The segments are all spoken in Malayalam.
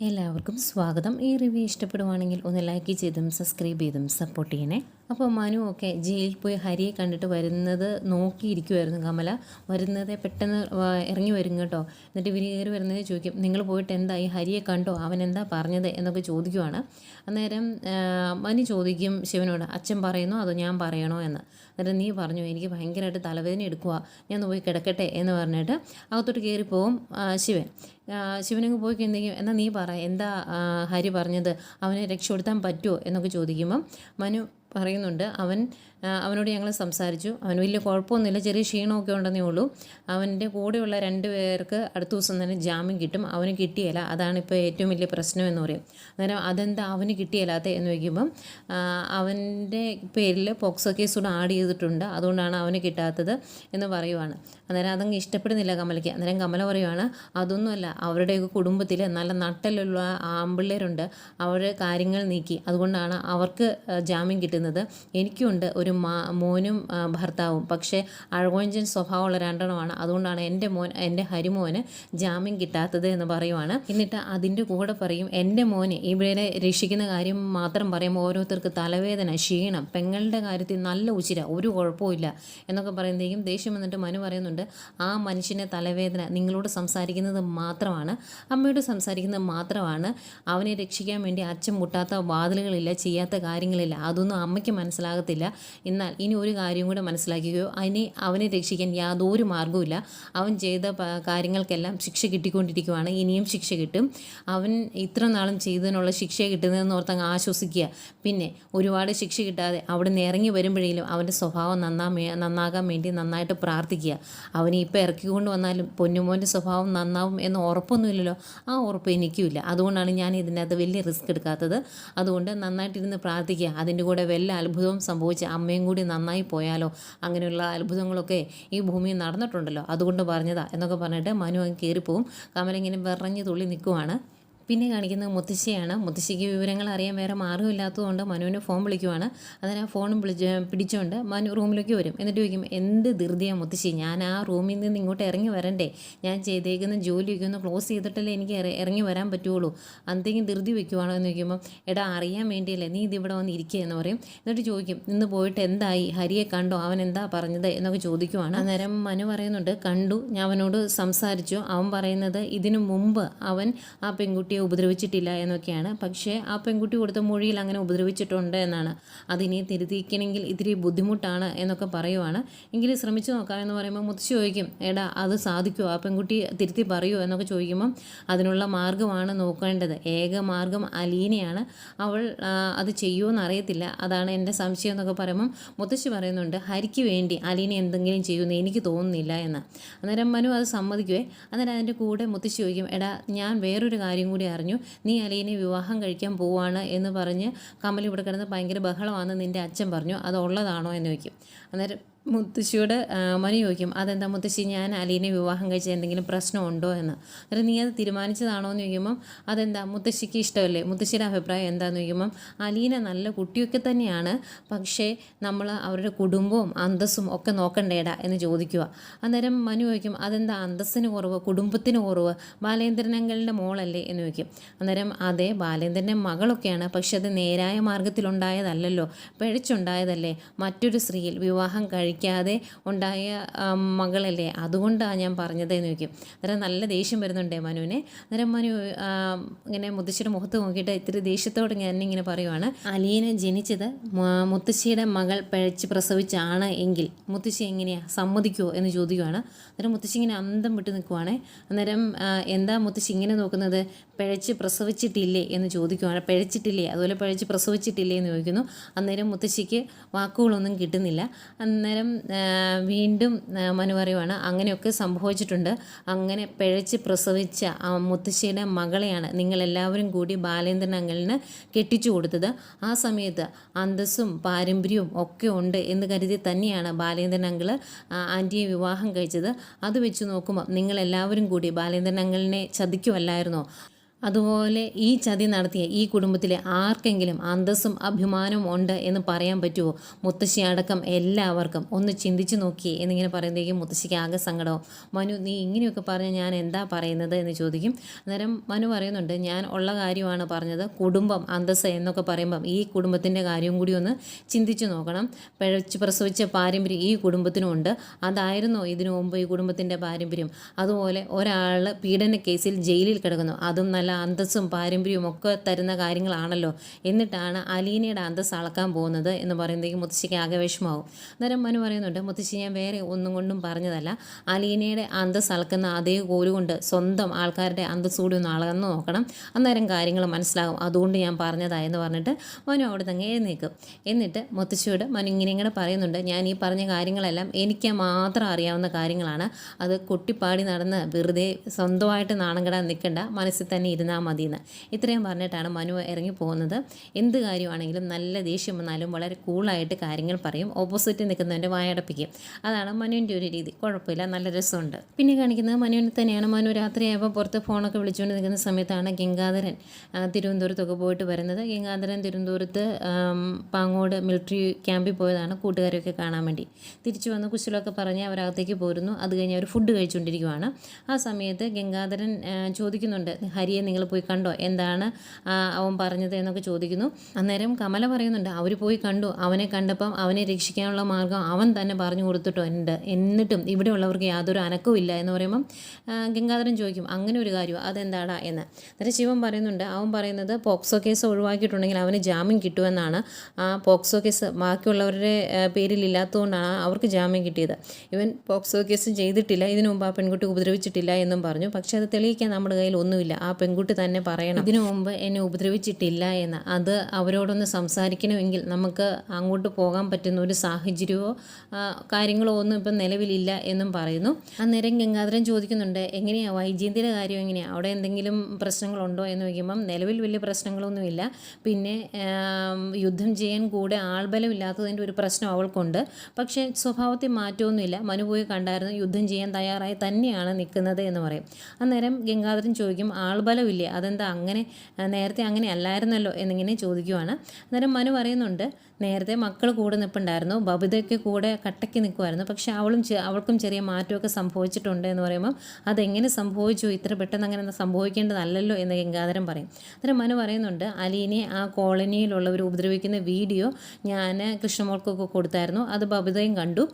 എല്ലാവർക്കും സ്വാഗതം. ഈ റിവ്യൂ ഇഷ്ടപ്പെടുവാണെങ്കിൽ ഒന്ന് ലൈക്ക് ചെയ്തും സബ്സ്ക്രൈബ് ചെയ്തും സപ്പോർട്ട് ചെയ്യണേ. അപ്പോൾ മനു ഒക്കെ ജയിലിൽ പോയി ഹരിയെ കണ്ടിട്ട് വരുന്നത് നോക്കിയിരിക്കുമായിരുന്നു കമല. വരുന്നത് പെട്ടെന്ന് ഇറങ്ങി വരും കേട്ടോ. എന്നിട്ട് ഇവർ കയറി വരുന്നത് ചോദിക്കും, നിങ്ങൾ പോയിട്ട് എന്തായി, ഹരിയെ കണ്ടോ, അവൻ എന്താ പറഞ്ഞത് എന്നൊക്കെ ചോദിക്കുവാണ്. അന്നേരം മനു ചോദിക്കും ശിവനോട്, അച്ഛൻ പറയുന്നോ അതോ ഞാൻ പറയണോ എന്ന്. എന്നിട്ട് നീ പറഞ്ഞു, എനിക്ക് ഭയങ്കരമായിട്ട് തലവേദന എടുക്കുക, ഞാൻ പോയി കിടക്കട്ടെ എന്ന് പറഞ്ഞിട്ട് അകത്തോട്ട് കയറിപ്പോവും ശിവൻ. ശിവനങ്ങ് പോയി കഴിഞ്ഞെങ്കിൽ എന്നാൽ നീ പറ, എന്താ ഹരി പറഞ്ഞത്, അവനെ രക്ഷപ്പെടുത്താൻ പറ്റുമോ എന്നൊക്കെ ചോദിക്കുമ്പം മനു പറയുന്നുണ്ട്, അവനോട് ഞങ്ങൾ സംസാരിച്ചു, അവന് വലിയ കുഴപ്പമൊന്നുമില്ല, ചെറിയ ക്ഷീണമൊക്കെ ഉണ്ടെന്നേ ഉള്ളൂ. അവൻ്റെ കൂടെയുള്ള 2 പേർക്ക് അടുത്ത ദിവസം തന്നെ ജാമ്യം കിട്ടും, അവന് കിട്ടിയില്ല, അതാണ് ഇപ്പോൾ ഏറ്റവും വലിയ പ്രശ്നം എന്ന് പറയും. അന്നേരം അതെന്താ അവന് കിട്ടിയില്ലാത്ത എന്ന് വയ്ക്കുമ്പം അവൻ്റെ പേരിൽ പോക്സോ കേസ് കൂടെ ആഡ് ചെയ്തിട്ടുണ്ട്, അതുകൊണ്ടാണ് അവന് കിട്ടാത്തത് എന്ന് പറയുവാണ്. അന്നേരം അതങ്ങ് ഇഷ്ടപ്പെടുന്നില്ല കമലയ്ക്ക്. അന്നേരം കമല പറയുവാണ്, അതൊന്നുമല്ല, അവരുടെയൊക്കെ കുടുംബത്തിൽ നല്ല നട്ടലുള്ള ആമ്പിള്ളേരുണ്ട്, അവർ കാര്യങ്ങൾ നീക്കി, അതുകൊണ്ടാണ് അവർക്ക് ജാമ്യം കിട്ടുന്നത്. എനിക്കുണ്ട് ഒരു മോനും ഭർത്താവും, പക്ഷേ അഴകൊഞ്ചൻ സ്വഭാവമുള്ള 2 അതുകൊണ്ടാണ് എൻ്റെ ഹരിമോന് ജാമ്യം കിട്ടാത്തത് എന്ന് പറയുവാണ്. എന്നിട്ട് അതിൻ്റെ കൂടെ പറയും, എൻ്റെ മോന് ഇവിടെ രക്ഷിക്കുന്ന കാര്യം മാത്രം പറയുമ്പോൾ ഓരോരുത്തർക്ക് തലവേദന, ക്ഷീണം, പെങ്ങളുടെ കാര്യത്തിൽ നല്ല ഉച്ചിര, ഒരു കുഴപ്പമില്ല എന്നൊക്കെ പറയുന്നതേക്കും ദേഷ്യം വന്നിട്ട് മനു പറയുന്നുണ്ട്, ആ മനുഷ്യൻ്റെ തലവേദന നിങ്ങളോട് സംസാരിക്കുന്നത് മാത്രമാണ്, അമ്മയോട് സംസാരിക്കുന്നത് മാത്രമാണ്. അവനെ രക്ഷിക്കാൻ വേണ്ടി അച്ഛൻ മുട്ടാത്ത വാതിലുകളില്ല, ചെയ്യാത്ത കാര്യങ്ങളില്ല, അതൊന്നും അമ്മയ്ക്ക് മനസ്സിലാകത്തില്ല. എന്നാൽ ഇനി ഒരു കാര്യം കൂടെ മനസ്സിലാക്കുകയോ, അവനെ രക്ഷിക്കാൻ യാതൊരു മാർഗ്ഗവുമില്ല. അവൻ ചെയ്ത കാര്യങ്ങൾക്കെല്ലാം ശിക്ഷ കിട്ടിക്കൊണ്ടിരിക്കുകയാണ്, ഇനിയും ശിക്ഷ കിട്ടും. അവൻ ഇത്ര നാളും ചെയ്തതിനുള്ള ശിക്ഷ കിട്ടുന്നതെന്ന് ഓർത്ത് അങ്ങ് ആശ്വസിക്കുക. പിന്നെ ഒരുപാട് ശിക്ഷ കിട്ടാതെ അവിടെ നിന്ന് ഇറങ്ങി വരുമ്പോഴേലും അവൻ്റെ സ്വഭാവം നന്നാകാൻ വേണ്ടി നന്നായിട്ട് പ്രാർത്ഥിക്കുക. അവനെ ഇപ്പോൾ ഇറക്കിക്കൊണ്ട് വന്നാലും പൊന്നുമോൻ്റെ സ്വഭാവം നന്നാവും എന്ന് ഉറപ്പൊന്നുമില്ലല്ലോ, ആ ഉറപ്പ് എനിക്കുമില്ല. അതുകൊണ്ടാണ് ഞാൻ ഇതിനകത്ത് വലിയ റിസ്ക് എടുക്കാത്തത്. അതുകൊണ്ട് നന്നായിട്ടിരുന്ന് പ്രാർത്ഥിക്കുക. അതിൻ്റെ കൂടെ വല്ല അത്ഭുതവും സംഭവിച്ച് അമ്മയും കൂടി നന്നായി പോയാലോ, അങ്ങനെയുള്ള അത്ഭുതങ്ങളൊക്കെ ഈ ഭൂമിയിൽ നടന്നിട്ടുണ്ടല്ലോ, അതുകൊണ്ട് പറഞ്ഞതാ എന്നൊക്കെ പറഞ്ഞിട്ട് മനു അങ്ങ് കയറിപ്പോവും. കമല ഇങ്ങനെ വിറഞ്ഞ് തുള്ളി നിൽക്കുവാണ്. പിന്നെ കാണിക്കുന്നത് മുത്തശ്ശിയാണ്. മുത്തശ്ശിക്ക് വിവരങ്ങൾ അറിയാൻ വേറെ മാർഗ്ഗമില്ലാത്തതുകൊണ്ട് മനുവിന് ഫോൺ വിളിക്കുവാണ്. അതിന് ആ ഫോണും പിടിച്ചുകൊണ്ട് മനു റൂമിലേക്ക് വരും. എന്നിട്ട് ചോദിക്കും, എന്ത് ധൃതിയാണ് മുത്തശ്ശി, ഞാൻ ആ റൂമിൽ നിന്ന് ഇങ്ങോട്ട് ഇറങ്ങി വരണ്ടേ, ഞാൻ ചെയ്തേക്കുന്ന ജോലിയൊക്കെ ഒന്ന് ക്ലോസ് ചെയ്തിട്ടല്ലേ എനിക്ക് ഇറങ്ങി വരാൻ പറ്റുള്ളൂ, എന്തെങ്കിലും ധൃതി വെക്കുവാണോ എന്ന് ചോദിക്കുമ്പോൾ, എടാ അറിയാൻ വേണ്ടിയല്ലേ നീ ഇതിവിടെ വന്ന് ഇരിക്കുക എന്ന് പറയും. എന്നിട്ട് ചോദിക്കും, ഇന്ന് പോയിട്ട് എന്തായി, ഹരിയെ കണ്ടോ, അവൻ എന്താ പറഞ്ഞത് എന്നൊക്കെ ചോദിക്കുവാണ്. അന്നേരം മനു പറയുന്നുണ്ട്, കണ്ടു, ഞാൻ അവനോട് സംസാരിച്ചു, അവൻ പറയുന്നത് ഇതിനു മുമ്പ് അവൻ ആ പെൺകുട്ടി ഉപദ്രവിച്ചിട്ടില്ല എന്നൊക്കെയാണ്. പക്ഷേ ആ പെൺകുട്ടി കൊടുത്ത മൊഴിയിൽ അങ്ങനെ ഉപദ്രവിച്ചിട്ടുണ്ട് എന്നാണ്. അതിനെ തിരുത്തിക്കണമെങ്കിൽ ഇത്തിരി ബുദ്ധിമുട്ടാണ് എന്നൊക്കെ പറയുവാണ്. എങ്കിലും ശ്രമിച്ചു നോക്കാമെന്ന് പറയുമ്പോൾ മുത്തശ്ശി ചോദിക്കും, എടാ അത് സാധിക്കുമോ, ആ പെൺകുട്ടി തിരുത്തി പറയുമോ എന്നൊക്കെ ചോദിക്കുമ്പം അതിനുള്ള മാർഗ്ഗമാണ് നോക്കേണ്ടത്, ഏക മാർഗ്ഗം അലീനയാണ്, അവൾ അത് ചെയ്യുമോയെന്ന് അറിയത്തില്ല, അതാണ് എൻ്റെ സംശയം എന്നൊക്കെ പറയുമ്പം മുത്തശ്ശി പറയുന്നുണ്ട്, ഹരിക്ക് വേണ്ടി അലീന എന്തെങ്കിലും ചെയ്യുമെന്ന് എനിക്ക് തോന്നുന്നില്ല എന്ന്. അന്നേരം മനു അത് സമ്മതിക്കുവേ. അന്നേരം അതിൻ്റെ കൂടെ മുത്തശ്ശി ചോദിക്കും, എടാ ഞാൻ വേറൊരു കാര്യം കൂടി അറിഞ്ഞു, നീ അലീനെ വിവാഹം കഴിക്കാൻ പോവാണ് എന്ന് പറഞ്ഞ് കമൽ ഇവിടെ കിടന്ന് ഭയങ്കര ബഹളമാണെന്ന് നിൻ്റെ അച്ഛൻ പറഞ്ഞു, അത് ഉള്ളതാണോ എന്ന് ചോദിക്കും. അന്നേരം മുത്തശ്ശിയോട് മനു ചോദിക്കും, അതെന്താ മുത്തശ്ശി, ഞാൻ അലീനെ വിവാഹം കഴിച്ച എന്തെങ്കിലും പ്രശ്നമുണ്ടോ എന്ന്. അന്നേരം നീ അത് തീരുമാനിച്ചതാണോ എന്ന് ചോദിക്കുമ്പം, അതെന്താ മുത്തശ്ശിക്ക് ഇഷ്ടമല്ലേ, മുത്തശ്ശിയുടെ അഭിപ്രായം എന്താണെന്ന് ചോദിക്കുമ്പം, അലീന നല്ല കുട്ടിയൊക്കെ തന്നെയാണ്, പക്ഷേ നമ്മൾ അവരുടെ കുടുംബവും അന്തസ്സും ഒക്കെ നോക്കണ്ടേടാ എന്ന് ചോദിക്കുക. അന്നേരം മനു ചോദിക്കും, അതെന്താ അന്തസ്സിന് കുറവ്, കുടുംബത്തിന് കുറവ്, ബാലേന്ദ്രനങ്ങളുടെ മോളല്ലേ എന്ന് ചോദിക്കും. അന്നേരം അതെ, ബാലേന്ദ്രൻ്റെ മകളൊക്കെയാണ്, പക്ഷെ അത് നേരായ മാർഗത്തിലുണ്ടായതല്ലല്ലോ, പിഴച്ചുണ്ടായതല്ലേ, മറ്റൊരു സ്ത്രീയിൽ വിവാഹം കഴിക്കാതെ ഉണ്ടായ മകളല്ലേ, അതുകൊണ്ടാണ് ഞാൻ പറഞ്ഞതെന്ന് ചോദിക്കും. അന്നേരം നല്ല ദേഷ്യം വരുന്നുണ്ടേ മനുവിനെ. അന്നേരം മനു ഇങ്ങനെ മുത്തശ്ശിയുടെ മുഖത്ത് നോക്കിയിട്ട് ഇത്തിരി ദേഷ്യത്തോടെ ഞാൻ ഇങ്ങനെ പറയുവാണ്, അലീന ജനിച്ചത് മുത്തശ്ശിയുടെ മകൾ പിഴച്ച് പ്രസവിച്ചാണ് എങ്കിൽ മുത്തശ്ശി എങ്ങനെയാണ് സമ്മതിക്കുമോ എന്ന് ചോദിക്കുവാണ്. അന്നേരം മുത്തശ്ശി ഇങ്ങനെ അന്തം വിട്ട് നിൽക്കുവാണ്. അന്നേരം എന്താ മുത്തശ്ശി ഇങ്ങനെ നോക്കുന്നത്, പിഴച്ച് പ്രസവിച്ചിട്ടില്ലേ എന്ന് ചോദിക്കുവാണ്. പിഴച്ചിട്ടില്ലേ, അതുപോലെ പിഴച്ച് പ്രസവിച്ചിട്ടില്ലേ എന്ന് ചോദിക്കുന്നു. അന്നേരം മുത്തശ്ശിക്ക് വാക്കുകളൊന്നും കിട്ടുന്നില്ല. അന്നേരം വീണ്ടും മനു പറയുവാണ്, അങ്ങനെയൊക്കെ സംഭവിച്ചിട്ടുണ്ട്, അങ്ങനെ പിഴച്ച് പ്രസവിച്ച മുത്തശ്ശിയുടെ മകളെയാണ് നിങ്ങളെല്ലാവരും കൂടി ബാലേന്ദ്രൻ അങ്കിളിന് കെട്ടിച്ചു കൊടുത്തത്. ആ സമയത്ത് അന്തസ്സും പാരമ്പര്യവും ഒക്കെ ഉണ്ട് എന്ന് കരുതി തന്നെയാണ് ബാലേന്ദ്രൻ അങ്കിള് ആൻറ്റിയെ വിവാഹം കഴിച്ചത്. അത് വെച്ച് നോക്കുമ്പോൾ നിങ്ങളെല്ലാവരും കൂടി ബാലേന്ദ്രൻ അങ്കിളിനെ ചതിക്കുമല്ലായിരുന്നോ, അതുപോലെ ഈ ചതി നടത്തിയ ഈ കുടുംബത്തിലെ ആർക്കെങ്കിലും അന്തസ്സും അഭിമാനവും ഉണ്ട് എന്ന് പറയാൻ പറ്റുമോ? മുത്തശ്ശി അടക്കം എല്ലാവർക്കും ഒന്ന് ചിന്തിച്ചു നോക്കിയേ എന്നിങ്ങനെ പറയുമ്പോഴേക്കും മുത്തശ്ശിക്ക് ആകെ സങ്കടവും. മനു, നീ ഇങ്ങനെയൊക്കെ പറഞ്ഞ് ഞാൻ എന്താ പറയുന്നത് എന്ന് ചോദിക്കും. അന്നേരം മനു പറയുന്നുണ്ട്, ഞാൻ ഉള്ള കാര്യമാണ് പറഞ്ഞത്. കുടുംബം, അന്തസ്സ് എന്നൊക്കെ പറയുമ്പം ഈ കുടുംബത്തിൻ്റെ കാര്യവും കൂടി ഒന്ന് ചിന്തിച്ചു നോക്കണം. പിഴച്ച് പ്രസവിച്ച പാരമ്പര്യം ഈ കുടുംബത്തിനുമുണ്ട്. അതായിരുന്നോ ഇതിനു മുമ്പ് ഈ കുടുംബത്തിൻ്റെ പാരമ്പര്യം? അതുപോലെ ഒരാൾ പീഡന കേസിൽ ജയിലിൽ കിടക്കുന്നു, അതും നല്ല അന്തസ്സും പാരമ്പര്യവും ഒക്കെ തരുന്ന കാര്യങ്ങളാണല്ലോ. എന്നിട്ടാണ് അലീനയുടെ അന്തസ്സ് അളക്കാൻ പോകുന്നത് എന്ന് പറയുമ്പോഴേക്കും മുത്തശ്ശിക്ക് ആകെ വിഷമാവും. അന്നേരം മനു പറയുന്നുണ്ട്, മുത്തശ്ശി ഞാൻ വേറെ ഒന്നും കൊണ്ടും പറഞ്ഞതല്ല. അലീനയുടെ അന്തസ്സ് അളക്കുന്ന അതേ കോലുകൊണ്ട് സ്വന്തം ആൾക്കാരുടെ അന്തസ്സ് കൂടി ഒന്ന് അളന്ന് നോക്കണം, അന്നേരം കാര്യങ്ങൾ മനസ്സിലാകും, അതുകൊണ്ട് ഞാൻ പറഞ്ഞതായെന്ന് പറഞ്ഞിട്ട് മനു അവിടെ തന്നെ എഴുന്നേക്കും. എന്നിട്ട് മുത്തശ്ശിയോട് മനു ഇങ്ങനെ പറയുന്നുണ്ട്, ഞാൻ ഈ പറഞ്ഞ കാര്യങ്ങളെല്ലാം എനിക്ക് മാത്രം അറിയാവുന്ന കാര്യങ്ങളാണ്. അത് കൊട്ടിപ്പാടി നടന്ന് വെറുതെ സ്വന്തമായിട്ട് നാണം കെടാൻ നിൽക്കണ്ട, മനസ്സിൽ തന്നെ ഇരുന്നാൽ മതിയെന്ന്. ഇത്രയും പറഞ്ഞിട്ടാണ് മനു ഇറങ്ങി പോകുന്നത്. എന്ത് കാര്യമാണെങ്കിലും നല്ല ദേഷ്യം വന്നാലും വളരെ കൂളായിട്ട് കാര്യങ്ങൾ പറയും, ഓപ്പോസിറ്റ് നിൽക്കുന്നവൻ്റെ വായടപ്പിക്കും. അതാണ് മനുവിൻ്റെ ഒരു രീതി. കുഴപ്പമില്ല, നല്ല രസമുണ്ട്. പിന്നെ കാണിക്കുന്നത് മനുവിനെ തന്നെയാണ്. മനു രാത്രിയായപ്പോൾ പുറത്ത് ഫോണൊക്കെ വിളിച്ചുകൊണ്ട് നിൽക്കുന്ന സമയത്താണ് ഗംഗാധരൻ തിരുവനന്തപുരത്തൊക്കെ പോയിട്ട് വരുന്നത്. ഗംഗാധരൻ തിരുവനന്തപുരത്ത് പാങ്ങോട് മിലിറ്ററി ക്യാമ്പിൽ പോയതാണ് കൂട്ടുകാരെയൊക്കെ കാണാൻ വേണ്ടി. തിരിച്ചു വന്ന് കുശലമൊക്കെ പറഞ്ഞ് അവരകത്തേക്ക് പോരുന്നു. അത് കഴിഞ്ഞ് അവർ ഫുഡ് കഴിച്ചുകൊണ്ടിരിക്കുവാണ്. ആ സമയത്ത് ഗംഗാധരൻ ചോദിക്കുന്നുണ്ട്, ഹരിയെ നിങ്ങൾ പോയി കണ്ടോ, എന്താണ് അവൻ പറഞ്ഞത് എന്നൊക്കെ ചോദിക്കുന്നു. അന്നേരം കമല പറയുന്നുണ്ട്, അവർ പോയി കണ്ടു, അവനെ കണ്ടപ്പം അവനെ രക്ഷിക്കാനുള്ള മാർഗ്ഗം അവൻ തന്നെ പറഞ്ഞു കൊടുത്തിട്ടോ ഉണ്ട്, എന്നിട്ടും ഇവിടെ ഉള്ളവർക്ക് യാതൊരു അനക്കവും ഇല്ല എന്ന് പറയുമ്പം ഗംഗാധരൻ ചോദിക്കും, അങ്ങനെ ഒരു കാര്യമോ, അതെന്താടാ എന്ന്. അന്നേരം ശിവൻ പറയുന്നുണ്ട്, അവൻ പറയുന്നത് പോക്സോ കേസ് ഒഴിവാക്കിയിട്ടുണ്ടെങ്കിൽ അവന് ജാമ്യം കിട്ടുമെന്നാണ്. ആ പോക്സോ കേസ് ബാക്കിയുള്ളവരുടെ പേരിലില്ലാത്തതുകൊണ്ടാണ് അവർക്ക് ജാമ്യം കിട്ടിയത്. ഇവൻ പോക്സോ കേസ് ചെയ്തിട്ടില്ല, ഇതിനു മുമ്പ് ആ പെൺകുട്ടി ഉപദ്രവിച്ചിട്ടില്ല എന്നും പറഞ്ഞു. പക്ഷേ അത് തെളിയിക്കാൻ നമ്മുടെ കയ്യിൽ ഒന്നുമില്ല. ആ പെൺകുട്ടി തന്നെ പറയണം ഇതിനു മുമ്പ് എന്നെ ഉപദ്രവിച്ചിട്ടില്ല എന്ന്. അത് അവരോടൊന്ന് സംസാരിക്കണമെങ്കിൽ നമുക്ക് അങ്ങോട്ട് പോകാൻ പറ്റുന്ന ഒരു സാഹചര്യമോ കാര്യങ്ങളോ ഒന്നും ഇപ്പം നിലവിലില്ല എന്നും പറയുന്നു. അന്നേരം ഗംഗാധരൻ ചോദിക്കുന്നുണ്ട്, എങ്ങനെയാണ് വൈജയന്തിയുടെ കാര്യം, എങ്ങനെയാണ് അവിടെ എന്തെങ്കിലും പ്രശ്നങ്ങളുണ്ടോ എന്ന് ചോദിക്കുമ്പം നിലവിൽ വലിയ പ്രശ്നങ്ങളൊന്നുമില്ല. പിന്നെ യുദ്ധം ചെയ്യാൻ കൂടെ ആൾബലം ഇല്ലാത്തതിൻ്റെ ഒരു പ്രശ്നം അവൾക്കുണ്ട്. പക്ഷേ സ്വഭാവത്തിൽ മാറ്റമൊന്നുമില്ല. മനു പോയി കണ്ടായിരുന്നു, യുദ്ധം ചെയ്യാൻ തയ്യാറായി തന്നെയാണ് നിൽക്കുന്നത് എന്ന് പറയും. അന്നേരം ഗംഗാധരൻ ചോദിക്കും, ആൾബലമില്ലേ, അതെന്താ അങ്ങനെ, നേരത്തെ അങ്ങനെ അല്ലായിരുന്നല്ലോ എന്നിങ്ങനെ ചോദിക്കുവാണ്. അന്നേരം മനു പറയുന്നുണ്ട്, നേരത്തെ മക്കൾ കൂടെ നിൽപ്പുണ്ടായിരുന്നു, ബബിതയ്ക്ക് കൂടെ കട്ടയ്ക്ക് നിൽക്കുമായിരുന്നു, പക്ഷേ അവൾക്കും ചെറിയ മാറ്റമൊക്കെ സംഭവിച്ചിട്ടുണ്ട് എന്ന് പറയുമ്പം അതെങ്ങനെ സംഭവിച്ചു, ഇത്ര പെട്ടെന്ന് അങ്ങനെ സംഭവിക്കേണ്ടതല്ലല്ലോ എന്ന് ഗംഗാധരൻ പറയും. അന്നേരം മനു പറയുന്നുണ്ട്, അലീനെ ആ കോളനിയിലുള്ളവർ ഉപദ്രവിക്കുന്ന വീഡിയോ ഞാൻ കൃഷ്ണമോൾക്കൊക്കെ കൊടുത്തായിരുന്നു, അത് ബബിതയും കണ്ടു.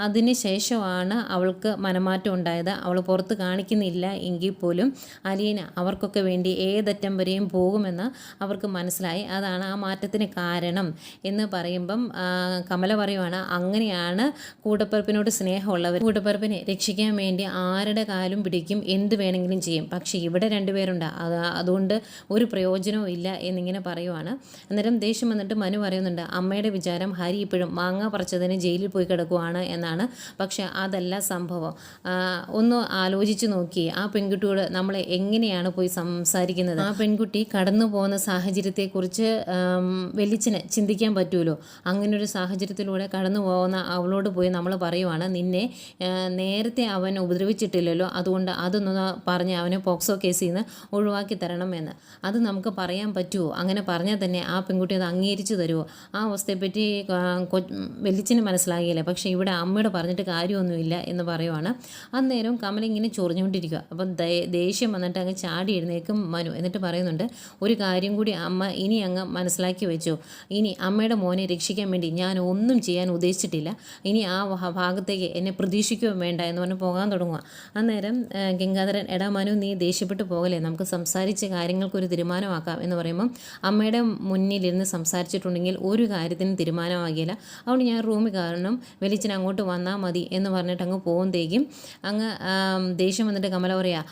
അതിന് ശേഷമാണ് അവൾക്ക് മനമാറ്റം ഉണ്ടായത്. അവൾ പുറത്ത് കാണിക്കുന്നില്ല എങ്കിൽ പോലും അലീന അവർക്കൊക്കെ വേണ്ടി ഏതറ്റം വരെയും പോകുമെന്ന് അവർക്ക് മനസ്സിലായി, അതാണ് ആ മാറ്റത്തിന് കാരണം എന്ന് പറയുമ്പം കമല പറയുവാണ്, അങ്ങനെയാണ് കൂടപ്പിറപ്പിനോട് സ്നേഹമുള്ളവർ കൂടപ്പിറപ്പിനെ രക്ഷിക്കാൻ വേണ്ടി ആരുടെ കാലും പിടിക്കും, എന്ത് വേണമെങ്കിലും ചെയ്യും. പക്ഷേ ഇവിടെ രണ്ടുപേരുണ്ട്, അതുകൊണ്ട് ഒരു പ്രയോജനവും ഇല്ല എന്നിങ്ങനെ പറയുവാണ്. അന്നേരം ദേഷ്യം വന്നിട്ട് മനു പറയുന്നുണ്ട്, അമ്മയുടെ വിചാരം ഹരി ഇപ്പോഴും മാങ്ങ പറിച്ചതിന് ജയിലിൽ പോയി കിടക്കുവാണ് എന്നാണ്. പക്ഷേ അതല്ല സംഭവം. ഒന്ന് ആലോചിച്ച് നോക്കി, ആ പെൺകുട്ടിയോട് നമ്മൾ എങ്ങനെയാണ് പോയി സംസാരിക്കുന്നത്? ആ പെൺകുട്ടി കടന്നു പോകുന്ന സാഹചര്യത്തെക്കുറിച്ച് വെളിച്ചന് ചിന്തിക്കാൻ പറ്റുമല്ലോ. അങ്ങനൊരു സാഹചര്യത്തിലൂടെ കടന്നു പോകുന്ന അവളോട് പോയി നമ്മൾ പറയുവാണ്, നിന്നെ നേരത്തെ അവൻ ഉപദ്രവിച്ചിട്ടില്ലല്ലോ, അതുകൊണ്ട് അതൊന്ന് പറഞ്ഞ് അവനെ പോക്സോ കേസിൽ നിന്ന് ഒഴിവാക്കി തരണം എന്ന്. അത് നമുക്ക് പറയാൻ പറ്റുമോ? അങ്ങനെ പറഞ്ഞാൽ തന്നെ ആ പെൺകുട്ടി അത് അംഗീകരിച്ചു തരുമോ? ആ അവസ്ഥയെപ്പറ്റി വെളിച്ചന് മനസ്സിലാകില്ല. പക്ഷേ ഇവിടെ അമ്മയോട് പറഞ്ഞിട്ട് കാര്യമൊന്നുമില്ല എന്ന് പറയുവാണ്. അന്നേരം കമല ഇങ്ങനെ ചൊറിഞ്ഞുകൊണ്ടിരിക്കുക. അപ്പം ദേഷ്യം വന്നിട്ട് അങ്ങ് ചാടി എഴുന്നേക്കും മനു. എന്നിട്ട് പറയുന്നുണ്ട്, ഒരു കാര്യം കൂടി അമ്മ ഇനി അങ്ങ് മനസ്സിലാക്കി വെച്ചോ, ഇനി അമ്മയുടെ മോനെ രക്ഷിക്കാൻ വേണ്ടി ഞാൻ ഒന്നും ചെയ്യാൻ ഉദ്ദേശിച്ചിട്ടില്ല. ഇനി ആ ഭാഗത്തേക്ക് എന്നെ പ്രതീക്ഷിക്കുകയും വേണ്ട എന്ന് പറഞ്ഞ് പോകാൻ തുടങ്ങുക. അന്നേരം ഗംഗാധരൻ, എടാ മനു, നീ ദേഷ്യപ്പെട്ട് പോകലേ, നമുക്ക് സംസാരിച്ച കാര്യങ്ങൾക്കൊരു തീരുമാനമാക്കാം എന്ന് പറയുമ്പം അമ്മയുടെ മുന്നിലിരുന്ന് സംസാരിച്ചിട്ടുണ്ടെങ്കിൽ ഒരു കാര്യത്തിനും തീരുമാനമാകില്ല. അതുകൊണ്ട് ഞാൻ റൂമിൽ കാരണം വെളിച്ചൻ അങ്ങോട്ട് വന്നാൽ മതി എന്ന് പറഞ്ഞിട്ട് അങ്ങ് പോകുമ്പോഴേക്കും അങ്ങ് ദേഷ്യം വന്നിട്ട് കമല പറയാ,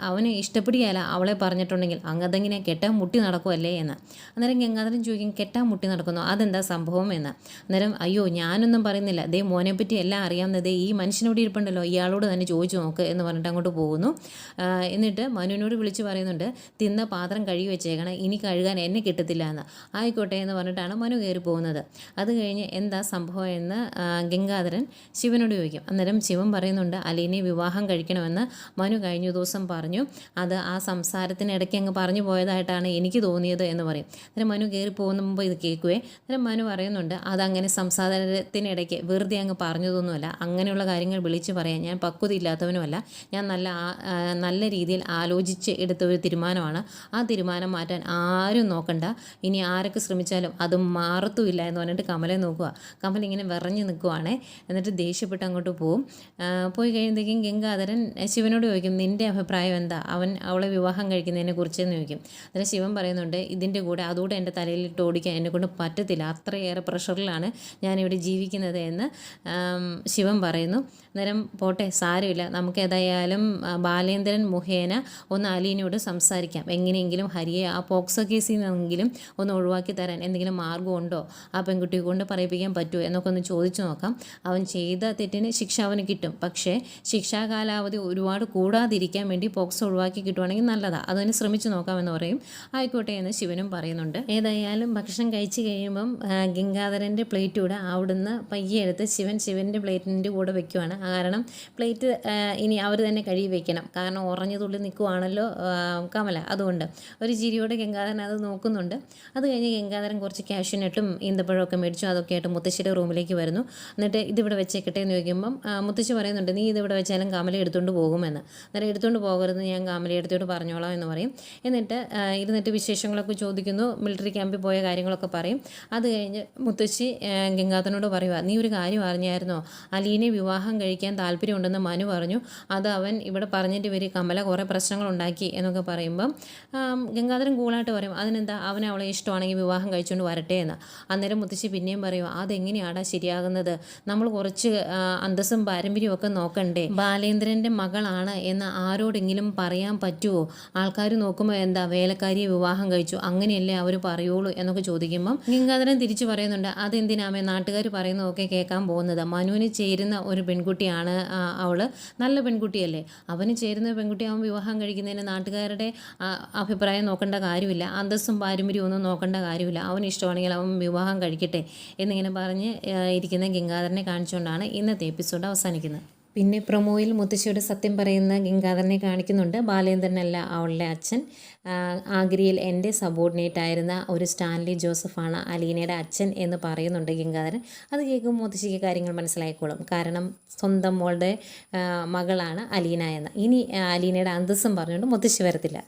അവന് ഇഷ്ടപ്പെടുകയല്ല അവളെ പറഞ്ഞിട്ടുണ്ടെങ്കിൽ അങ്ങ് അതെങ്ങനെ കെട്ടാൻ മുട്ടി നടക്കുമല്ലേ എന്ന്. അന്നേരം ഗംഗാധരൻ ചോദിക്കും, കെട്ടാൻ മുട്ടി നടക്കുന്നു, അതെന്താ സംഭവം എന്ന്. അന്നേരം അയ്യോ ഞാനൊന്നും പറയുന്നില്ല, ദേ മോനെ പറ്റി എല്ലാം അറിയാവുന്നത് ഈ മനുഷ്യനോട് ഇരിപ്പുണ്ടല്ലോ, ഇയാളോട് തന്നെ ചോദിച്ചു നോക്ക് എന്ന് പറഞ്ഞിട്ട് അങ്ങോട്ട് പോകുന്നു. എന്നിട്ട് മനുവിനോട് വിളിച്ച് പറയുന്നുണ്ട്, തിന്ന പാത്രം കഴുകി വെച്ചേക്കണം, ഇനി കഴുകാൻ എന്നെ കിട്ടത്തില്ല എന്ന്. ആയിക്കോട്ടെ എന്ന് പറഞ്ഞിട്ടാണ് മനു കയറി പോകുന്നത്. അത് കഴിഞ്ഞ് എന്താ സംഭവം എന്ന് ഗംഗാധരൻ ശിവനോട് ചോദിക്കും. അന്നേരം ശിവൻ പറയുന്നുണ്ട്, അലീനെ വിവാഹം കഴിക്കണമെന്ന് മനു കഴിഞ്ഞ ദിവസം പറഞ്ഞു, അത് ആ സംസാരത്തിനിടയ്ക്ക് അങ്ങ് പറഞ്ഞു പോയതായിട്ടാണ് എനിക്ക് തോന്നിയത് എന്ന് പറയും. അന്നേരം മനു കയറി പോകുന്ന മുമ്പ് ഇത് കേൾക്കുവേ. അന്നേരം മനു പറയുന്നുണ്ട്, അതങ്ങനെ സംസാരത്തിനിടയ്ക്ക് വെറുതെ അങ്ങ് പറഞ്ഞതൊന്നുമല്ല, അങ്ങനെയുള്ള കാര്യങ്ങൾ വിളിച്ച് പറയാൻ ഞാൻ പക്വത ഇല്ലാത്തവനുമല്ല, ഞാൻ നല്ല രീതിയിൽ ആലോചിച്ച് എടുത്ത ഒരു തീരുമാനമാണ്. ആ തീരുമാനം മാറ്റാൻ ആരും നോക്കണ്ട, ഇനി ആരൊക്കെ ശ്രമിച്ചാലും അത് മാറത്തുമില്ല എന്ന് പറഞ്ഞിട്ട് കമലെ നോക്കുക. കമൽ ഇങ്ങനെ വിറഞ്ഞു നിൽക്കുവാണേ. എന്നിട്ട് ദേഷ്യപ്പെട്ട് അങ്ങോട്ട് പോവും. പോയി കഴിയുമ്പോഴേക്കും ഗംഗാധരൻ ശിവനോട് ചോദിക്കും, നിൻ്റെ അഭിപ്രായം എന്താ, അവളെ വിവാഹം കഴിക്കുന്നതിനെ കുറിച്ചെന്ന് ചോദിക്കും. അന്നേരം ശിവൻ പറയുന്നുണ്ട്, ഇതിൻ്റെ കൂടെ അതുകൂടെ എൻ്റെ തലയിലിട്ട് ഓടിക്കാൻ എന്നെക്കൊണ്ട് പറ്റത്തില്ല, അത്രയേറെ പ്രഷറിലാണ് ഞാനിവിടെ ജീവിക്കുന്നത് എന്ന് ശിവൻ പറയുന്നു. അന്നേരം പോട്ടെ, സാരമില്ല, നമുക്ക് ഏതായാലും ബാലേന്ദ്രൻ മുഖേന ഒന്ന് അലീനയോട് സംസാരിക്കാം, എങ്ങനെയെങ്കിലും ഹരിയെ ആ പോക്സോ കേസിൽ നിന്നെങ്കിലും ഒന്ന് ഒഴിവാക്കി തരാൻ എന്തെങ്കിലും മാർഗ്ഗമുണ്ടോ, ആ പെൺകുട്ടിയെ കൊണ്ട് പറയിപ്പിക്കാൻ പറ്റുമോ എന്നൊക്കെ ഒന്ന് ചോദിച്ചു നോക്കാം. അവൻ ചെയ്ത തെറ്റിന് ശിക്ഷ അവന് കിട്ടും, പക്ഷേ ശിക്ഷാ കാലാവധി ഒരുപാട് കൂടാതിരിക്കാൻ വേണ്ടി പോക്സോ ഒഴിവാക്കി കിട്ടുവാണെങ്കിൽ നല്ലതാണ്, അതിന് ശ്രമിച്ചു നോക്കാമെന്ന് പറയും. ആയിക്കോട്ടെ എന്ന് ശിവനും പറയുന്നുണ്ട്. ഏതായാലും ഭക്ഷണം കഴിച്ച് കഴിയുമ്പം ഗംഗാധരൻ്റെ പ്ലേറ്റ് കൂടെ അവിടുന്ന് പയ്യെ എടുത്ത് ശിവൻ്റെ പ്ലേറ്റിൻ്റെ കൂടെ വെക്കുവാണ്. കാരണം പ്ലേറ്റ് ഇനി അവർ തന്നെ കഴുകി വെക്കണം, കാരണം ഉറഞ്ഞു തുള്ളി നിൽക്കുവാണല്ലോ കമല. അതുകൊണ്ട് ഒരു ചിരിയോടെ ഗംഗാധരൻ അത് നോക്കുന്നുണ്ട്. അത് കഴിഞ്ഞ് ഗംഗാധരൻ കുറച്ച് കാഷ്യൂനട്ടും ഈന്തപ്പഴമൊക്കെ മേടിച്ചു, അതൊക്കെ ആയിട്ട് മുത്തശ്ശിയുടെ റൂമിലേക്ക് വരുന്നു. എന്നിട്ട് ഇതിവിടെ വെച്ചേക്കട്ടെ എന്ന് ചോദിക്കുമ്പം മുത്തശ്ശി പറയുന്നുണ്ട്, നീ ഇതിവിടെ വെച്ചാലും കമല എടുത്തുകൊണ്ട് പോകുമെന്ന്. അന്നേരം എടുത്തുകൊണ്ട് പോകരുത്, ഞാൻ കമല എടുത്തോട്ട് പറഞ്ഞോളാം എന്ന് പറയും. എന്നിട്ട് ഇരുന്നിട്ട് വിശേഷങ്ങളൊക്കെ ചോദിക്കുന്നു, മിലിറ്ററി ക്യാമ്പിൽ പോയ കാര്യങ്ങളൊക്കെ പറയും. അത് കഴിഞ്ഞ് മുത്തശ്ശി ഗംഗാധരനോട് പറയുക, നീ ഒരു കാര്യം അറിഞ്ഞായിരുന്നോ, അലീനെ വിവാഹം കഴിക്കാൻ താല്പര്യമുണ്ടെന്ന് മനു പറഞ്ഞു, അത് അവൻ ഇവിടെ പറഞ്ഞിട്ട് വരും, കമല കുറേ പ്രശ്നങ്ങളുണ്ടാക്കി എന്നൊക്കെ പറയുമ്പം ഗംഗാധരൻ കൂളായിട്ട് പറയും, അതിനെന്താ, അവളെ ഇഷ്ടമാണെങ്കിൽ വിവാഹം കഴിച്ചുകൊണ്ട് വരട്ടെ എന്ന്. അന്നേരം മുത്തശ്ശി പിന്നെയും പറയും, അതെങ്ങനെയാടാ ശരിയാകുന്നത്, നമ്മൾ കുറച്ച് അന്തസ്സും പാരമ്പര്യവും ഒക്കെ നോക്കണ്ടേ, ബാലേന്ദ്രൻ്റെ മകളാണ് എന്ന് ആരോടെങ്കിലും പറയാൻ പറ്റുമോ, ആൾക്കാർ നോക്കുമ്പോൾ എന്താ വേലക്കാരിയെ വിവാഹം കഴിച്ചു അങ്ങനെയല്ലേ അവർ പറയുള്ളൂ എന്നൊക്കെ ചോദിക്കുമ്പം ഗംഗാധരൻ തിരിച്ചു പറയുന്നുണ്ട്, അതെന്തിനാമേ നാട്ടുകാർ പറയുന്നതൊക്കെ കേൾക്കാൻ പോകുന്നത്, മനുവിന് ചേരുന്ന ഒരു പെൺകുട്ടിയാണ് അവൾ, നല്ല പെൺകുട്ടിയല്ലേ, അവന് ചേരുന്ന പെൺകുട്ടി അവൻ വിവാഹം കഴിക്കുന്നതിന് നാട്ടുകാരുടെ അഭിപ്രായം നോക്കേണ്ട കാര്യമില്ല, അന്തസ്സും പാരമ്പര്യവും ഒന്നും നോക്കേണ്ട കാര്യമില്ല, അവന് ഇഷ്ടമാണെങ്കിൽ അവൻ വിവാഹം കഴിക്കട്ടെ എന്നിങ്ങനെ പറഞ്ഞ് ഇരിക്കുന്ന ഗംഗാധരനെ കാണിച്ചുകൊണ്ടാണ് ഇന്നത്തെ എപ്പിസോഡ് അവസാനിക്കുന്നത്. പിന്നെ പ്രൊമോയിൽ മുത്തശ്ശിയോട് സത്യം പറയുന്ന ഗംഗാധരനെ കാണിക്കുന്നുണ്ട്. ബാലേന്ദ്രനല്ല അവളുടെ അച്ഛൻ, ആഗ്രയിൽ എൻ്റെ സബോർഡിനേറ്റ് ആയിരുന്ന ഒരു സ്റ്റാൻലി ജോസഫാണ് അലീനയുടെ അച്ഛൻ എന്ന് പറയുന്നുണ്ട് ഗംഗാധരൻ. അത് കേൾക്കുമ്പോൾ മുത്തശ്ശിക്ക് കാര്യങ്ങൾ മനസ്സിലായിക്കോളും, കാരണം സ്വന്തം മോളുടെ മകളാണ് അലീന എന്ന്. ഇനി അലീനയുടെ അന്തസ്സും പറഞ്ഞുകൊണ്ട് മുത്തശ്ശി വരത്തില്ല.